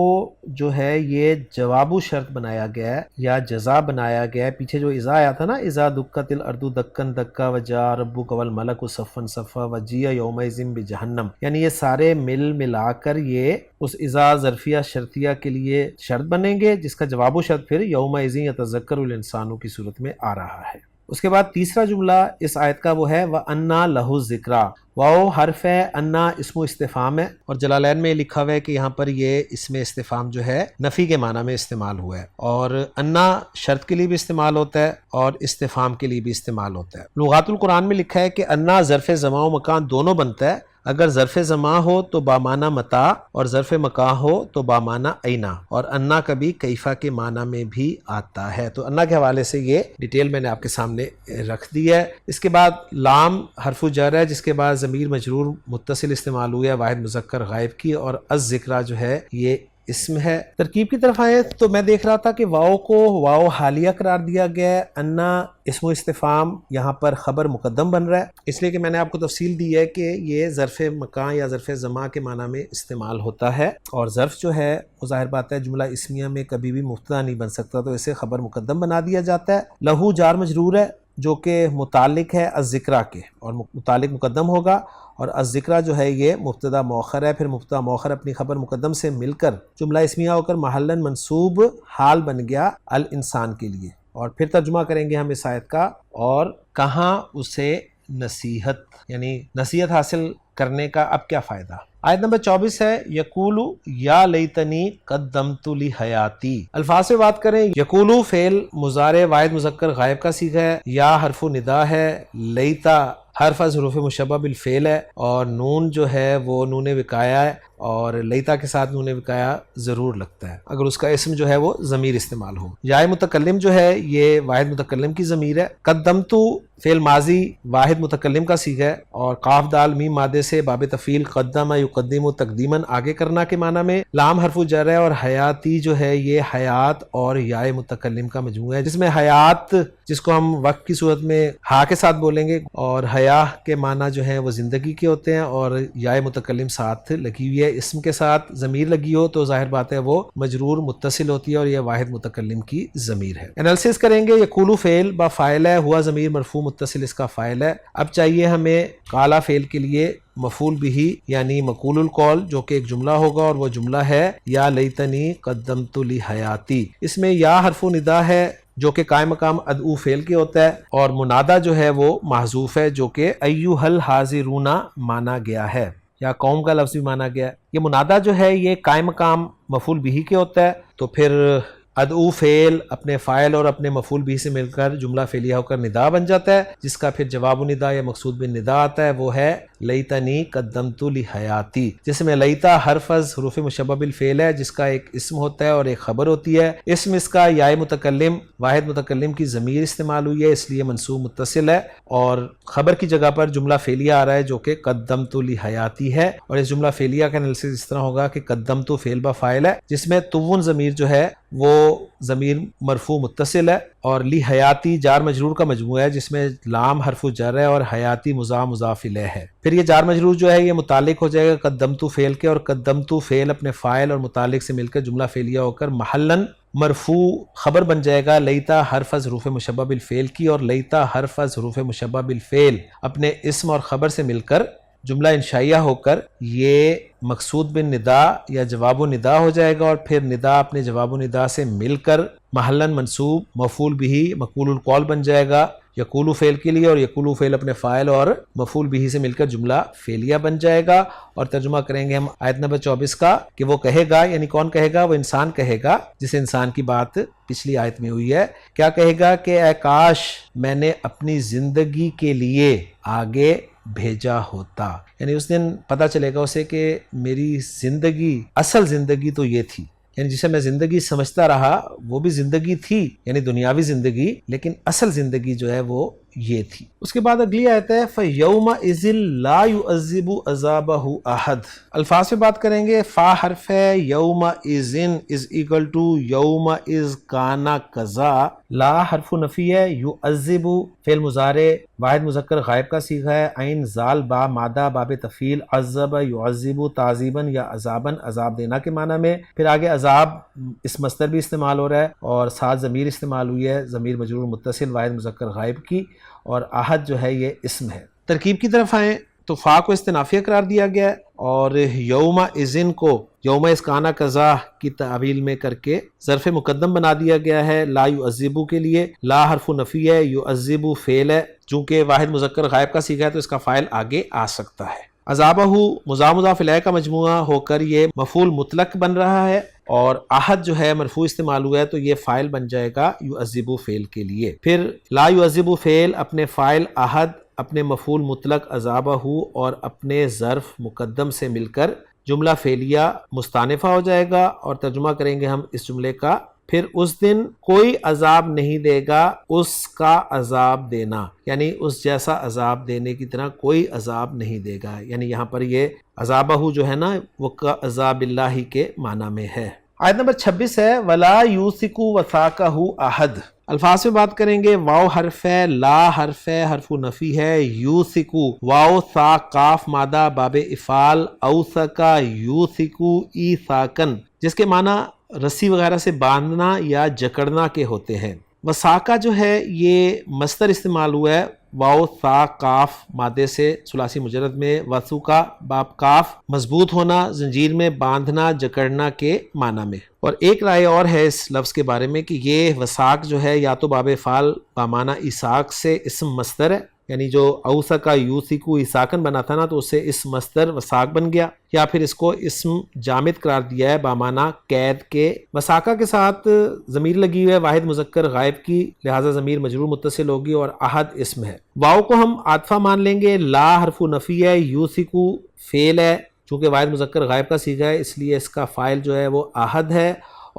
جو ہے یہ جواب و شرط بنایا گیا ہے یا جزا بنایا گیا ہے. پیچھے جو اذا آیا تھا نا, اذا دکت الارض دکن دکا وجاء ربک والملک صفا صفا وجیء یومئذ بجہنم, یعنی یہ سارے ملا کر یہ اس اذا ظرفیہ شرطیہ کے لیے شرط بنیں گے جس کا جواب و شرط پھر یومئذ یتذکر الانسان کی صورت میں آ رہا ہے. اس کے بعد تیسرا جملہ اس آیت کا وہ ہے وَأَنَّا لَهُ الذِّكْرَىٰ. واو حرف ہے, انا اسم و استفہام ہے, اور جلالین میں لکھا ہوا ہے کہ یہاں پر یہ اسم استفہام جو ہے نفی کے معنی میں استعمال ہوا ہے, اور انا شرط کے لیے بھی استعمال ہوتا ہے اور استفہام کے لیے بھی استعمال ہوتا ہے. لغات القرآن میں لکھا ہے کہ انا ظرف زمان و مکان دونوں بنتا ہے. اگر ظرف زمان ہو تو بامانہ متا اور ظرف مکان ہو تو بامانہ اینا, اور انا کبھی کیفا کے معنی میں بھی آتا ہے. تو انا کے حوالے سے یہ ڈیٹیل میں نے آپ کے سامنے رکھ دی ہے. اس کے بعد لام حرف جر ہے جس کے بعد ضمیر مجرور متصل استعمال ہوئی ہے واحد مذکر غائب کی, اور الذکرہ جو ہے یہ اسم ہے. ترکیب کی طرف آئے تو میں دیکھ رہا تھا کہ واو کو واو حالیہ قرار دیا گیا ہے, انا اسم و استفہام یہاں پر خبر مقدم بن رہا ہے, اس لیے کہ میں نے آپ کو تفصیل دی ہے کہ یہ ظرف مکان یا ظرف زمان کے معنی میں استعمال ہوتا ہے, اور ظرف جو ہے وہ ظاہر بات ہے جملہ اسمیہ میں کبھی بھی مبتدا نہیں بن سکتا, تو اسے خبر مقدم بنا دیا جاتا ہے. لہو جار مجرور ہے جو کہ متعلق ہے الذکرہ کے, اور متعلق مقدم ہوگا, اور الذکرہ جو ہے یہ مبتدا مؤخر ہے. پھر مبتدا مؤخر اپنی خبر مقدم سے مل کر جملہ اسمیہ ہو کر محلاً منصوب حال بن گیا الانسان کے لیے. اور پھر ترجمہ کریں گے ہم اس آیت کا, اور کہاں اسے نصیحت یعنی نصیحت حاصل کرنے کا اب کیا فائدہ. آیت نمبر 24 ہے یقولو یا لیتنی قدمت لحیاتی. الفاظ سے بات کریں, یقولو فعل مضارع واحد مذکر غائب کا صیغہ ہے, یا حرف ندا ہے, لیتا حرف از حروف مشبہ بالفعل ہے, اور نون جو ہے وہ نون وقایا ہے, اور لیتا کے ساتھ نون وقایا ضرور لگتا ہے اگر اس کا اسم جو ہے وہ ضمیر استعمال ہو. یا متکلم جو ہے یہ واحد متکلم کی ضمیر ہے. قدمتو فعل ماضی واحد متکلم کا صیغہ ہے, اور قاف دال میم مادے سے باب تفعیل قدم یقدم تقدیما آگے کرنا کے معنی میں. لام حرف جر ہے, اور حیاتی جو ہے یہ حیات اور یا متکلم کا مجموعہ ہے, جس میں حیات جس کو ہم وقت کی صورت میں ہا کے ساتھ بولیں گے, اور حیا کے معنی جو ہیں وہ زندگی کے ہوتے ہیں, اور یا متکلم ساتھ لگی ہوئی ہے. اسم کے ساتھ ضمیر لگی ہو تو ظاہر بات ہے وہ مجرور متصل ہوتی ہے, اور یہ واحد متکلم کی ضمیر ہے. انالیسس کریں گے. یقولو فعل با فاعل ہے, ہوا ضمیر مرفوع متصل اس کا فاعل ہے. اب چاہیے ہمیں قالا فعل کے لیے مفعول بھی یعنی مقول القول جو کہ ایک جملہ ہوگا, اور وہ جملہ ہے یا لیتنی قدمت لحیاتی. اس میں یا حرف ندا ہے جو کہ قائم مقام ادعو فعل کے ہوتا ہے, اور منادہ جو ہے وہ محذوف ہے جو کہ ایھا الحاضرون مانا گیا ہے, یا قوم کا لفظ بھی مانا گیا ہے. یہ منادہ جو ہے یہ قائم مقام مفعول بھی کے ہوتا ہے, تو پھر ادعو فعل اپنے فاعل اور اپنے مفعول بھی سے مل کر جملہ فعلیہ ہو کر ندا بن جاتا ہے، جس کا پھر جواب ندا یا مقصود بن ندا آتا ہے، وہ ہے لیتنی قدمت لحیاتی، جس میں لیتا حرف از حروف مشبہ بالفعل ہے، جس کا ایک اسم ہوتا ہے اور ایک خبر ہوتی ہے۔ اسم اس کا یا متکلم، واحد متکلم کی ضمیر استعمال ہوئی ہے، اس لیے منصوب متصل ہے، اور خبر کی جگہ پر جملہ فعلیہ آ رہا ہے جو کہ قدمت لحیاتی ہے، اور اس جملہ فعلیہ کا انالیسس اس طرح ہوگا کہ قدمت فعل با فاعل ہے، جس میں تون ضمیر جو ہے وہ ضمیر مرفوع متصل ہے، اور لحیاتی جار مجرور کا مجموعہ ہے، جس میں لام حرف جر ہے اور حیاتی مضاف الیہ ہے۔ پھر یہ جار مجرور جو ہے یہ متعلق ہو جائے گا قدمت فعل کے، اور قدمت فعل اپنے فاعل اور متعلق سے مل کر جملہ فعلیہ ہو کر محلاً مرفوع خبر بن جائے گا لیتا حرف از حروف مشبہ بالفعل کی، اور لیتا حرف از حروف مشبہ بالفعل اپنے اسم اور خبر سے مل کر جملہ انشائیہ ہو کر یہ مقصود بن ندا یا جواب و ندا ہو جائے گا، اور پھر ندا اپنے جواب و ندا سے مل کر محلاً منصوب مفعول بھی مقبول القول بن جائے گا یقولو فعل کے لیے، اور یقولو فعل اپنے فاعل اور مفعول بھی سے مل کر جملہ فعلیہ بن جائے گا۔ اور ترجمہ کریں گے ہم آیت نمبر 24 کا کہ وہ کہے گا، یعنی کون کہے گا؟ وہ انسان کہے گا، جس انسان کی بات پچھلی آیت میں ہوئی ہے۔ کیا کہے گا کہ اے کاش میں نے اپنی زندگی کے لیے آگے بھیجا ہوتا، یعنی اس دن پتہ چلے گا اسے کہ میری زندگی، اصل زندگی تو یہ تھی، یعنی جسے میں زندگی سمجھتا رہا وہ بھی زندگی تھی، یعنی دنیاوی زندگی، لیکن اصل زندگی جو ہے وہ یہ تھی۔ اس کے بعد اگلی آیت ہے فَيَوْمَئِذٍ لَا يُعَذِّبُ عَذَابَهُ أَحَدٌ۔ الفاظ پہ بات کریں گے، فا حرف ہے، یومئذ از ایکول ٹو یومئذ کانا کذا، لا حرف نفی ہے، یعذب فعل مضارع واحد مذکر غائب کا صیغہ ہے، عین زال با مادہ باب تفعیل، عذب یعذب تعذیباً یا عذاباً عذاب دینا کے معنی میں۔ پھر آگے عذاب اس مصدر بھی استعمال ہو رہا ہے، اور ساتھ ضمیر استعمال ہوئی ہے، ضمیر مجرور متصل واحد مذکر غائب کی، اور احد جو ہے یہ اسم ہے۔ ترکیب کی طرف آئیں تو فا کو استنافیہ قرار دیا گیا ہے، اور یوم اذن کو یوم از کانا قضا کی تعویل میں کر کے ظرف مقدم بنا دیا گیا ہے لا یعذبو کے لیے۔ لا حرف نفی ہے، یعذبو فعل ہے، چونکہ واحد مذکر غائب کا صیغہ ہے تو اس کا فاعل آگے آ سکتا ہے۔ عذابہ مضاف الیہ کا مجموعہ ہو کر یہ مفعول مطلق بن رہا ہے، اور احد جو ہے مرفوع استعمال ہوا ہے تو یہ فاعل بن جائے گا یعذبو فعل کے لیے۔ پھر لا یعذبو فعل اپنے فاعل احد، اپنے مفعول مطلق عذابہ اور اپنے ظرف مقدم سے مل کر جملہ فعلیہ مستانفہ ہو جائے گا، اور ترجمہ کریں گے ہم اس جملے کا، پھر اس دن کوئی عذاب نہیں دے گا اس کا عذاب دینا، یعنی اس جیسا عذاب دینے کی طرح کوئی عذاب نہیں دے گا، یعنی یہاں پر یہ عذابہ جو ہے نا وہ کا عذاب اللہ کے معنی میں ہے۔ آیت نمبر 26 ہے وَلَا يُوثِقُ وَثَاقَهُ أَحَدٌ۔ الفاظ میں بات کریں گے، واو حرف ہے، لا حرف ہے، حرف نفی ہے، یوثقو واو ثا قاف مادہ باب افعال، اوثقا یوثقو ایثاقن، جس کے معنی رسی وغیرہ سے باندھنا یا جکڑنا کے ہوتے ہیں۔ وثاقہ جو ہے یہ مصدر استعمال ہوا ہے واو ثا قاف مادے سے ثلاثی مجرد میں، وثوقا باب کاف مضبوط ہونا، زنجیر میں باندھنا جکڑنا کے معنی میں۔ اور ایک رائے اور ہے اس لفظ کے بارے میں کہ یہ وثاق جو ہے یا تو باب فعل بامانہ ایثاق سے اسم مصدر ہے، یعنی جو اوثقا یوثقو ایثاقن بنا تھا نا تو اس سے اسم مصدر وثاق بن گیا، یا پھر اس کو اسم جامد قرار دیا ہے بامانہ قید کے۔ وثاقہ کے ساتھ ضمیر لگی ہوئی ہے واحد مذکر غائب کی، لہٰذا ضمیر مجرور متصل ہوگی، اور احد اسم ہے۔ واو کو ہم عاطفہ مان لیں گے، لا حرف نفی ہے، یوثقو فعل ہے، چونکہ واحد مذکر غائب کا صیغہ ہے اس لیے اس کا فاعل جو ہے وہ احد ہے،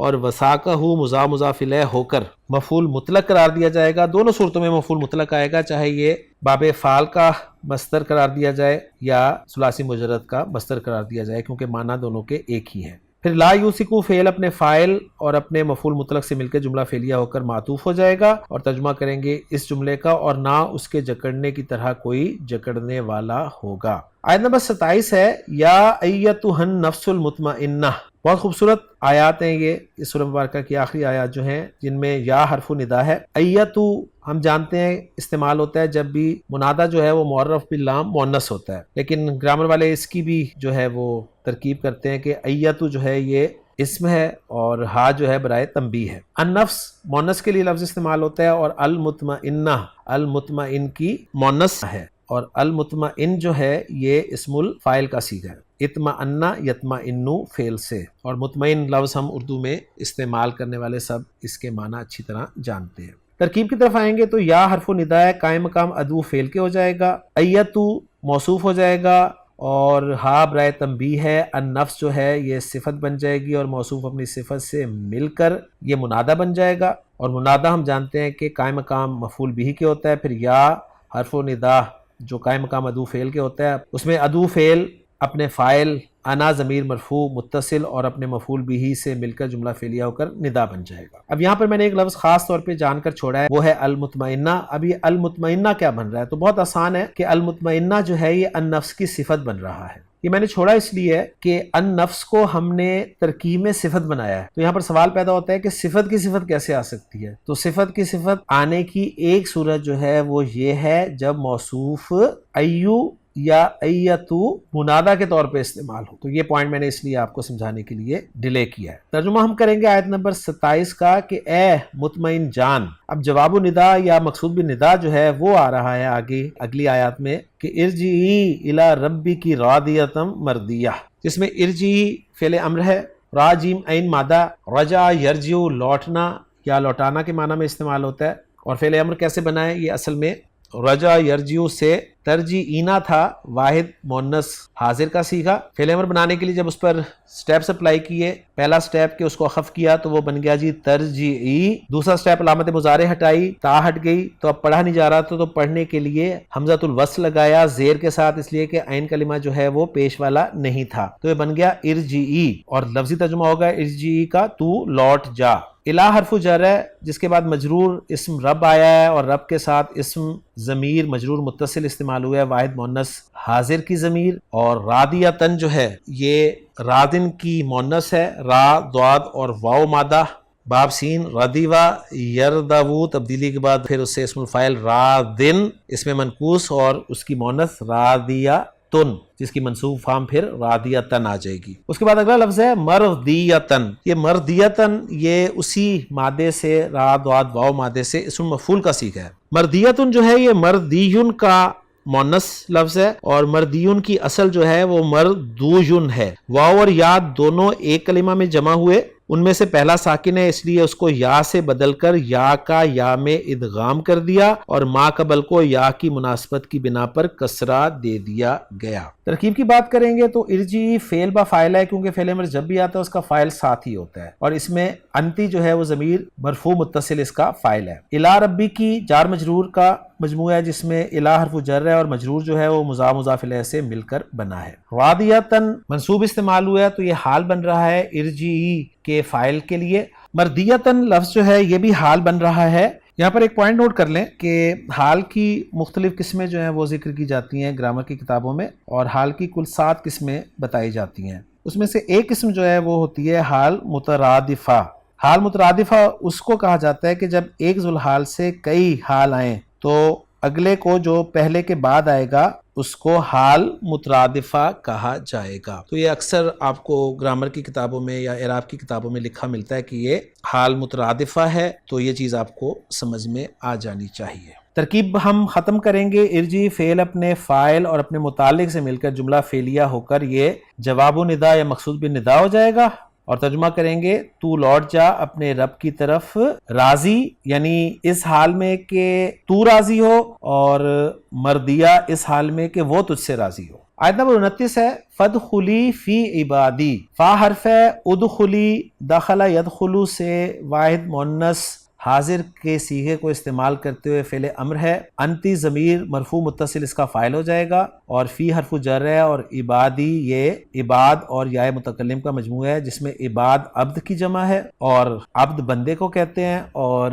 اور وثاقہ مضاف الیہ ہو کر مفعول مطلق قرار دیا جائے گا۔ دونوں صورتوں میں مفعول مطلق آئے گا، چاہے یہ باب فعل کا مصدر قرار دیا جائے یا ثلاثی مجرد کا مصدر قرار دیا جائے، کیونکہ معنی دونوں کے ایک ہی ہیں۔ پھر لا یوثقو فعل اپنے فاعل اور اپنے مفعول مطلق سے مل کے جملہ فعلیہ ہو کر معطوف ہو جائے گا، اور ترجمہ کریں گے اس جملے کا، اور نہ اس کے جکڑنے کی طرح کوئی جکڑنے والا ہوگا۔ آیت نمبر 27 ہے یا ایتھا النفس المطمئنہ۔ بہت خوبصورت آیات ہیں یہ اس سورہ مبارکہ کی آخری آیات جو ہیں، جن میں یا حرف ندا ہے۔ ایتو ہم جانتے ہیں استعمال ہوتا ہے جب بھی منادہ جو ہے وہ معرف باللام مؤنث ہوتا ہے، لیکن گرامر والے اس کی بھی جو ہے وہ ترکیب کرتے ہیں کہ ایتو جو ہے یہ اسم ہے اور ہا جو ہے برائے تنبیہ ہے۔ النفس مؤنث کے لیے لفظ استعمال ہوتا ہے، اور المطمئنہ المطمئن کی مؤنث ہے، اور المطمئن جو ہے یہ اسم الفاعل کا صیغہ ہے۔ اطمأنا یطمئنو فعل سے، اور مطمئن لفظ ہم اردو میں استعمال کرنے والے سب اس کے معنی اچھی طرح جانتے ہیں۔ ترکیب کی طرف آئیں گے تو یا حرف نداء ہے، قائم مقام ادو فعل کے ہو جائے گا، ایتو موصوف ہو جائے گا، اور ہا برائے تنبیہ ہے، النفس جو ہے یہ صفت بن جائے گی، اور موصوف اپنی صفت سے مل کر یہ منادہ بن جائے گا، اور منادہ ہم جانتے ہیں کہ قائم مقام مفعول بہ کے ہوتا ہے۔ پھر یا حرف و ندا جو قائم مقام ادو فعل کے ہوتا ہے، اس میں ادو فعل اپنے فاعل انا ضمیر مرفوع متصل اور اپنے مفعول بہ سے مل کر جملہ فعلیہ ہو کر ندا بن جائے گا۔ اب یہاں پر میں نے ایک لفظ خاص طور پہ جان کر چھوڑا ہے، وہ ہے المطمئنہ۔ اب یہ المطمئنہ کیا بن رہا ہے؟ تو بہت آسان ہے کہ المطمئنہ جو ہے یہ النفس کی صفت بن رہا ہے۔ یہ میں نے چھوڑا اس لیے کہ النفس کو ہم نے ترکیب میں صفت بنایا ہے، تو یہاں پر سوال پیدا ہوتا ہے کہ صفت کی صفت کیسے آ سکتی ہے؟ تو صفت کی صفت آنے کی ایک صورت جو ہے وہ یہ ہے جب موصوف ایو یا ایتو منادہ کے طور پہ استعمال ہو۔ تو یہ پوائنٹ میں نے اس لیے آپ کو سمجھانے کے لیے ڈیلے کیا ہے۔ ترجمہ ہم کریں گے آیت نمبر 27 کا کہ اے مطمئن جان۔ اب جواب و ندا یا مقصود بالندا جو ہے وہ آ رہا ہے آگے اگلی آیات میں کہ ارجعی الی ربک راضیۃ مرضیہ، جس میں ارجعی فعل امر ہے، را جیم عین مادہ، رجع یرجع لوٹنا یا لوٹانا کے معنی میں استعمال ہوتا ہے۔ اور فعل امر کیسے بنا ہے؟ یہ اصل میں رجع یرجع سے ترجیعینا تھا، واحد مؤنث حاضر کا صیغہ۔ فعل امر بنانے کے لیے جب اس پر سٹیپس اپلائی کیے، پہلا سٹیپ کہ اس کو خف کیا تو وہ بن گیا جی ترجیعی، دوسرا سٹیپ علامت مضارع ہٹائی، تا ہٹ گئی تو اب پڑھا نہیں جا رہا تو پڑھنے کے لیے حمزۃ الوصل لگایا زیر کے ساتھ، اس لیے کہ عین کلمہ جو ہے وہ پیش والا نہیں تھا، تو یہ بن گیا ارجعی، اور لفظی ترجمہ ہوگا ارجعی کا تو لوٹ جا۔ الہ حرف جر ہے جس کے بعد مجرور اسم رب آیا ہے، اور رب کے ساتھ اسم ضمیر مجرور متصل استعمال ہوا ہے، واحد مؤنث حاضر کی ضمیر۔ اور رادیتن جو ہے یہ رادن کی مؤنث ہے، را ضاد اور واو مادہ، باب سین ردیوا یردو تبدیلی کے بعد پھر اس سے اسم الفاعل رادن اس میں منقوص اور اس کی مؤنث رادیاتن جس کی منصوب فارم پھر رادیتن آ جائے گی۔ اس کے بعد اگلا لفظ ہے مرضیتن۔ یہ مرضیتن یہ اسی مادے سے را ضاد واو مادے سے اسم مفعول کا صیغہ ہے۔ مردیتن جو ہے یہ مردیون کا مؤنث لفظ ہے، اور مردیون کی اصل جو ہے وہ مردویون ہے۔ واو اور یا دونوں ایک کلمہ میں جمع ہوئے، ان میں سے پہلا ساکن ہے اس لیے اس کو یا سے بدل کر یا کا یا میں ادغام کر دیا، اور ما قبل کو یا کی مناسبت کی بنا پر کسرہ دے دیا گیا۔ ترکیب کی بات کریں گے تو ارجی فعل با فاعل ہے، کیونکہ فعل امر جب بھی آتا ہے اس کا فاعل ساتھ ہی ہوتا ہے، اور اس میں انتی جو ہے وہ ضمیر مرفوع متصل اس کا فاعل ہے۔ الی ربی کی جار مجرور کا مجموعہ ہے جس میں الی حرف جر ہے، اور مجرور جو ہے وہ مضاف مضاف الیہ سے مل کر بنا ہے۔ رادیتن منصوب استعمال ہوا ہے تو یہ حال بن رہا ہے ارجی کے فاعل کے لیے۔ مردیتن لفظ جو ہے یہ بھی حال بن رہا ہے۔ یہاں پر ایک پوائنٹ نوٹ کر لیں کہ حال کی مختلف قسمیں جو ہیں وہ ذکر کی جاتی ہیں گرامر کی کتابوں میں، اور حال کی کل 7 قسمیں بتائی جاتی ہیں۔ اس میں سے ایک قسم جو ہے وہ ہوتی ہے حال مترادفہ۔ حال مترادفہ اس کو کہا جاتا ہے کہ جب ایک ذوالحال سے کئی حال آئیں تو اگلے کو جو پہلے کے بعد آئے گا اس کو حال مترادفہ کہا جائے گا۔ تو یہ اکثر آپ کو گرامر کی کتابوں میں یا اعراب کی کتابوں میں لکھا ملتا ہے کہ یہ حال مترادفہ ہے، تو یہ چیز آپ کو سمجھ میں آ جانی چاہیے۔ ترکیب ہم ختم کریں گے۔ ارجی فعل اپنے فاعل اور اپنے متعلق سے مل کر جملہ فعلیہ ہو کر یہ جواب و ندا یا مقصود بالندا ہو جائے گا، اور ترجمہ کریں گے تو لوٹ جا اپنے رب کی طرف راضی، یعنی اس حال میں کہ تو راضی ہو، اور مردیہ اس حال میں کہ وہ تجھ سے راضی ہو۔ آیت نمبر 29 ہے فادخلی فی عبادی۔ فا حرف ہے، ادخلی دخل یدخلو سے واحد مؤنث حاضر کے صیغے کو استعمال کرتے ہوئے فعل امر ہے، انتی ضمیر مرفوع متصل اس کا فاعل ہو جائے گا، اور فی حرف جر ہے، اور عبادی یہ عباد اور یا متکلم کا مجموعہ ہے جس میں عباد عبد کی جمع ہے، اور عبد بندے کو کہتے ہیں، اور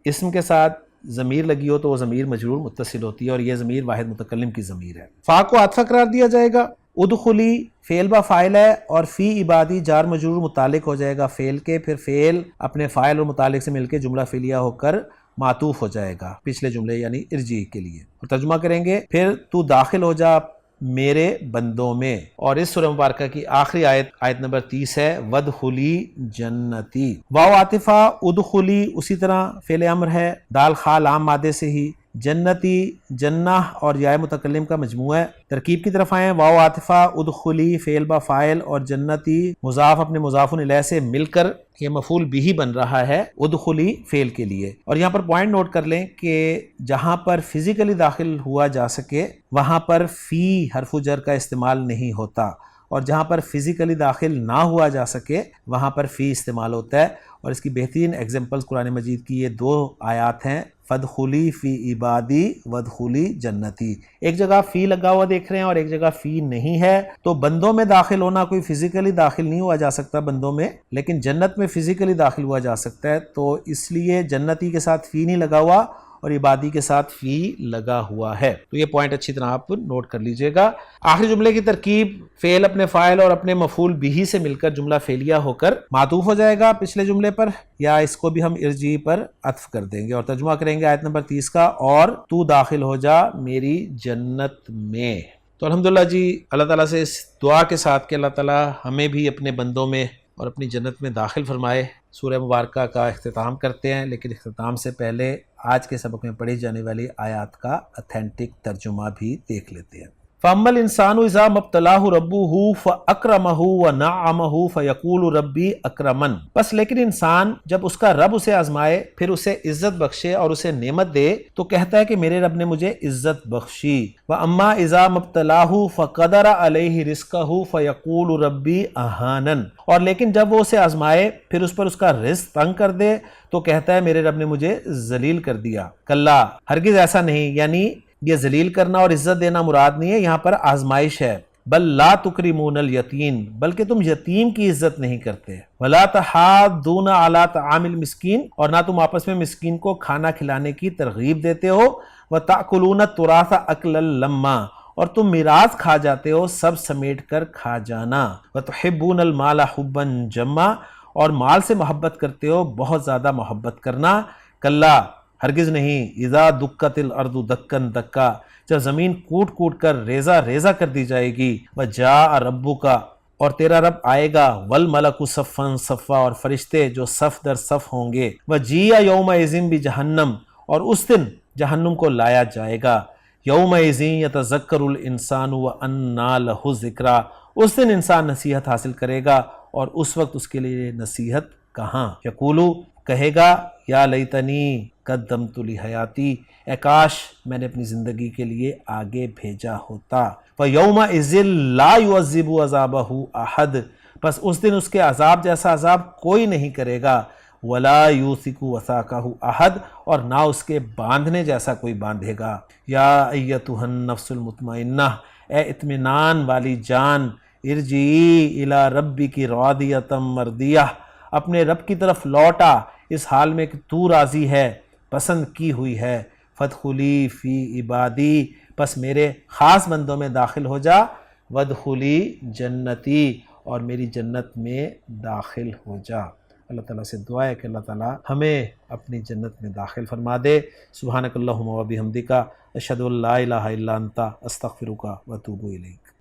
اسم کے ساتھ ضمیر لگی ہو تو وہ ضمیر مجرور متصل ہوتی ہے، اور یہ ضمیر واحد متکلم کی ضمیر ہے۔ فا کو عطف قرار دیا جائے گا، ادخلی فعل با فاعل ہے، اور فی عبادی جار مجرور متعلق ہو جائے گا فعل کے، پھر فعل اپنے فاعل اور متعلق سے مل کے جملہ فعلیہ ہو کر معطوف ہو جائے گا پچھلے جملے یعنی ارجی کے لیے۔ اور ترجمہ کریں گے پھر تو داخل ہو جا میرے بندوں میں۔ اور اس سورہ مبارکہ کی آخری آیت نمبر 30 ہے ودخلی جنتی۔ واو عاطفہ ادخلی اسی طرح فعل امر ہے، دال خا لام مادے سے ہی، جنتی، جنہ اور یا متکلم کا مجموعہ ہے۔ ترکیب کی طرف آئیں، واو عاطفہ، ادخلی فعل با فاعل اور جنتی مضاف اپنے مضاف الیہ سے مل کر یہ مفعول بھی بن رہا ہے ادخلی فعل کے لیے۔ اور یہاں پر پوائنٹ نوٹ کر لیں کہ جہاں پر فزیکلی داخل ہوا جا سکے وہاں پر فی حرف جر کا استعمال نہیں ہوتا، اور جہاں پر فزیکلی داخل نہ ہوا جا سکے وہاں پر فی استعمال ہوتا ہے۔ اور اس کی بہترین ایگزامپلز قرآن مجید کی یہ 2 آیات ہیں، فدخلی فی عبادی ودخلی جنتی۔ ایک جگہ فی لگا ہوا دیکھ رہے ہیں اور ایک جگہ فی نہیں ہے، تو بندوں میں داخل ہونا، کوئی فزیکلی داخل نہیں ہوا جا سکتا بندوں میں، لیکن جنت میں فزیکلی داخل ہوا جا سکتا ہے، تو اس لیے جنتی کے ساتھ فی نہیں لگا ہوا اور عبادی کے ساتھ فی لگا ہوا ہے۔ تو یہ پوائنٹ اچھی طرح آپ نوٹ کر لیجئے گا۔ آخری جملے کی ترکیب فعل اپنے فاعل اور اپنے مفعول بھی سے مل کر جملہ فعلیہ ہو کر معطوف ہو جائے گا پچھلے جملے پر، یا اس کو بھی ہم ارجی پر عطف کر دیں گے اور ترجمہ کریں گے آیت نمبر 30 کا، اور تو داخل ہو جا میری جنت میں۔ تو الحمدللہ جی، اللہ تعالیٰ سے اس دعا کے ساتھ کہ اللہ تعالیٰ ہمیں بھی اپنے بندوں میں اور اپنی جنت میں داخل فرمائے، سورہ مبارکہ کا اختتام کرتے ہیں، لیکن اختتام سے پہلے آج کے سبق میں پڑھی جانے والی آیات کا اتھینٹک ترجمہ بھی دیکھ لیتے ہیں۔ فَأَمَّا الْإِنسَانُ إِذَا مَا ابْتَلَاهُ رَبُّهُ فَأَكْرَمَهُ وَنَعَّمَهُ فَيَقُولُ رَبِّي أَكْرَمَنِ، بس لیکن انسان جب اس کا رب اسے آزمائے، پھر اسے عزت بخشے اور اسے نعمت دے، تو کہتا ہے کہ میرے رب نے مجھے عزت بخشی۔ وَأَمَّا إِذَا مَا ابْتَلَاهُ فَقَدَرَ عَلَيْهِ رِزْقَهُ فَيَقُولُ رَبِّي أَهَانَنِ، اور لیکن جب وہ اسے آزمائے پھر اس پر اس کا رزق تنگ کر دے تو کہتا ہے میرے رب نے مجھے ذلیل کر دیا۔ کلا، ہرگز ایسا نہیں، یعنی یہ ذلیل کرنا اور عزت دینا مراد نہیں ہے، یہاں پر آزمائش ہے۔ بل لا تکرمون الیتیم، بلکہ تم یتیم کی عزت نہیں کرتے۔ ولا تحاضون علی طعام المسکین، اور نہ تم آپس میں مسکین کو کھانا کھلانے کی ترغیب دیتے ہو۔ وتأکلون التراث اکلا لما، اور تم میراث کھا جاتے ہو سب سمیٹ کر کھا جانا۔ وتحبون المال حبا جما، اور مال سے محبت کرتے ہو بہت زیادہ محبت کرنا۔ کلا، ہرگز نہیں، اذا دکت الارض دکن دکا، جب زمین کوٹ کوٹ کر ریزہ ریزہ کر دی جائے گی۔ وجاء ربک، اور تیرا رب آئے گا۔ والملک صفا صفا، اور فرشتے جو صف در صف ہوں گے۔ وجیء یومئذ بجہنم، اور اس دن جہنم کو لایا جائے گا۔ یومئذ یتذکر الانسان وانیٰ لہ الذکریٰ، اس دن انسان نصیحت حاصل کرے گا اور اس وقت اس کے لیے نصیحت کہاں۔ یقولو، کہے گا، یا لیتنی قدمت لحیاتی، اے کاش میں نے اپنی زندگی کے لیے آگے بھیجا ہوتا۔ فَيَوْمَئِذٍ لَا يُعَذِّبُ عَذَابَهُ أَحَدٌ، بس اس دن اس کے عذاب جیسا عذاب کوئی نہیں کرے گا۔ وَلَا يُوثِقُ وَثَاقَهُ أَحَدٌ، اور نہ اس کے باندھنے جیسا کوئی باندھے گا۔ یا ایتھا النفس المطمئنہ، اے اطمینان والی جان، ارجعی الی ربک راضیۃ مرضیہ، اپنے رب کی طرف لوٹا اس حال میں کہ تو راضی ہے، پسند کی ہوئی ہے۔ فادخلی فی عبادی، پس میرے خاص بندوں میں داخل ہو جا۔ وادخلی جنتی، اور میری جنت میں داخل ہو جا۔ اللہ تعالیٰ سے دعا ہے کہ اللہ تعالیٰ ہمیں اپنی جنت میں داخل فرما دے۔ سبحانک اللہم و بحمدک، اشہد ان لا الہ الا انت، استغفرک و اتوب الیک۔